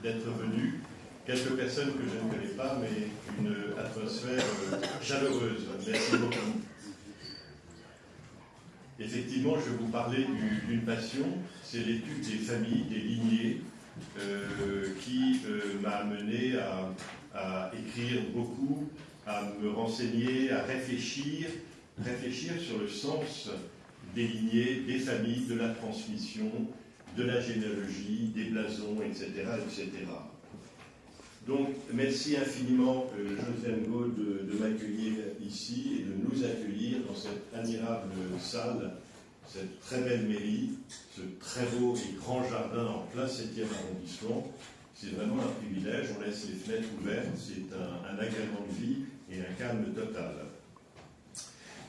d'être venus. Quelques personnes que je ne connais pas, mais une atmosphère chaleureuse. Merci beaucoup. Effectivement, je vais vous parler d'une passion, c'est l'étude des familles, des lignées, qui m'a amené à écrire beaucoup, à me renseigner, à réfléchir sur le sens des lignées, des familles, de la transmission, de la généalogie, des blasons, etc., etc. Donc, merci infiniment, Josiane Gaud, de m'accueillir ici et de nous accueillir dans cette admirable salle, cette très belle mairie, ce très beau et grand jardin en plein 7e arrondissement. C'est vraiment un privilège, on laisse les fenêtres ouvertes, c'est un agrément de vie et un calme total.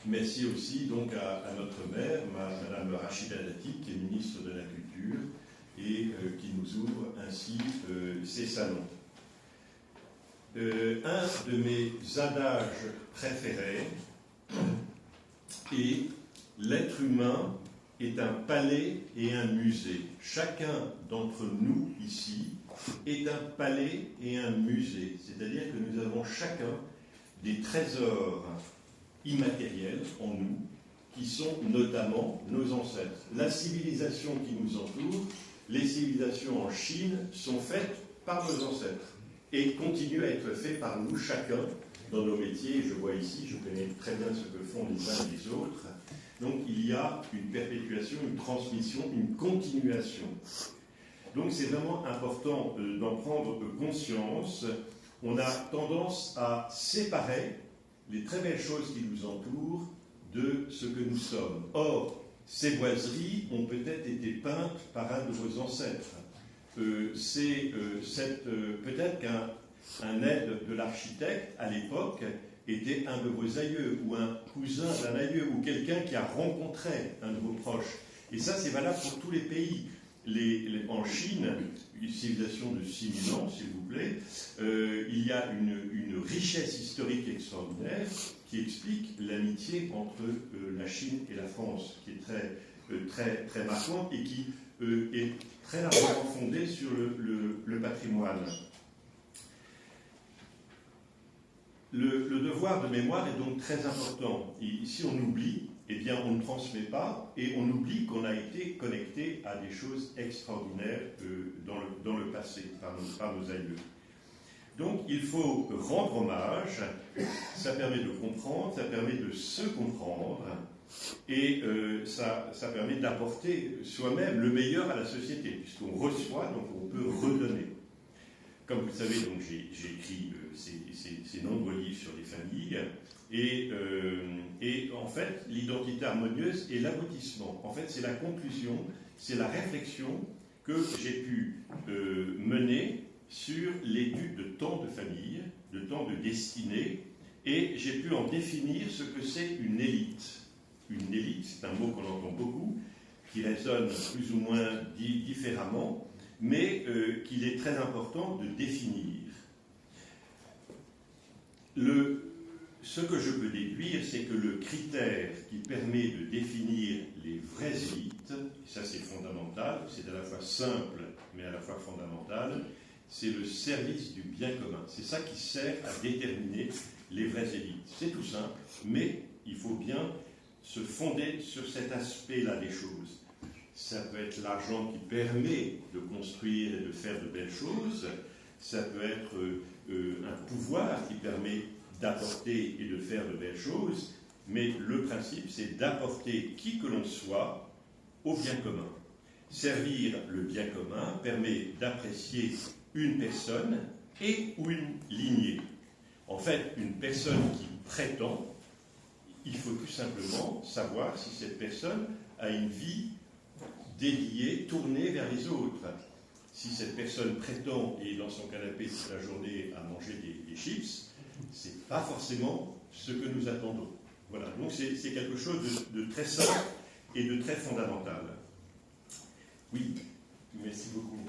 Merci aussi donc à notre maire, Madame Rachida Dati, qui est ministre de la Culture et qui nous ouvre ainsi ses salons. Un de mes adages préférés est « L'être humain est un palais et un musée. Chacun d'entre nous ici est un palais et un musée. » C'est-à-dire que nous avons chacun des trésors immatériels en nous, qui sont notamment nos ancêtres. La civilisation qui nous entoure, les civilisations en Chine, sont faites par nos ancêtres et continuent à être faits par nous, chacun, dans nos métiers. Je vois ici, je connais très bien ce que font les uns et les autres. Donc il y a une perpétuation, une transmission, une continuation. Donc c'est vraiment important d'en prendre conscience. On a tendance à séparer les très belles choses qui nous entourent de ce que nous sommes. Or, ces boiseries ont peut-être été peintes par un de vos ancêtres. Peut-être qu'un aide de l'architecte, à l'époque, était un de vos aïeux, ou un cousin d'un aïeux, ou quelqu'un qui a rencontré un de vos proches. Et ça, c'est valable pour tous les pays. En Chine, une civilisation de 6000 ans, s'il vous plaît, il y a une richesse historique extraordinaire qui explique l'amitié entre la Chine et la France, qui est très marquante et qui est très largement fondée sur le patrimoine. Le devoir de mémoire est donc très important. Et si on oublie, eh bien on ne transmet pas et on oublie qu'on a été connecté à des choses extraordinaires dans le passé, par nos aïeux. Donc il faut rendre hommage, ça permet de comprendre, ça permet de se comprendre et ça permet d'apporter soi-même le meilleur à la société, puisqu'on reçoit, donc on peut redonner. Comme vous le savez, donc j'ai écrit ces nombreux livres sur les familles, et en fait, l'identité harmonieuse est l'aboutissement. En fait, c'est la conclusion, c'est la réflexion que j'ai pu mener sur l'étude de tant de familles, de tant de destinées, et j'ai pu en définir ce que c'est une élite. Une élite, c'est un mot qu'on entend beaucoup, qui résonne plus ou moins différemment, mais qu'il est très important de définir. Ce que je peux déduire, c'est que le critère qui permet de définir les vraies élites, et ça c'est fondamental, c'est à la fois simple mais à la fois fondamental, c'est le service du bien commun. C'est ça qui sert à déterminer les vraies élites. C'est tout simple, mais il faut bien se fonder sur cet aspect-là des choses. Ça peut être l'argent qui permet de construire et de faire de belles choses. Ça peut être un pouvoir qui permet d'apporter et de faire de belles choses. Mais le principe, c'est d'apporter qui que l'on soit au bien commun. Servir le bien commun permet d'apprécier une personne et ou une lignée. En fait, une personne qui prétend, il faut tout simplement savoir si cette personne a une vie dédiée, tournée vers les autres. Si cette personne prétend et est dans son canapé toute la journée à manger des chips, c'est pas forcément ce que nous attendons. Voilà, donc c'est quelque chose de très simple et de très fondamental. Oui, merci beaucoup.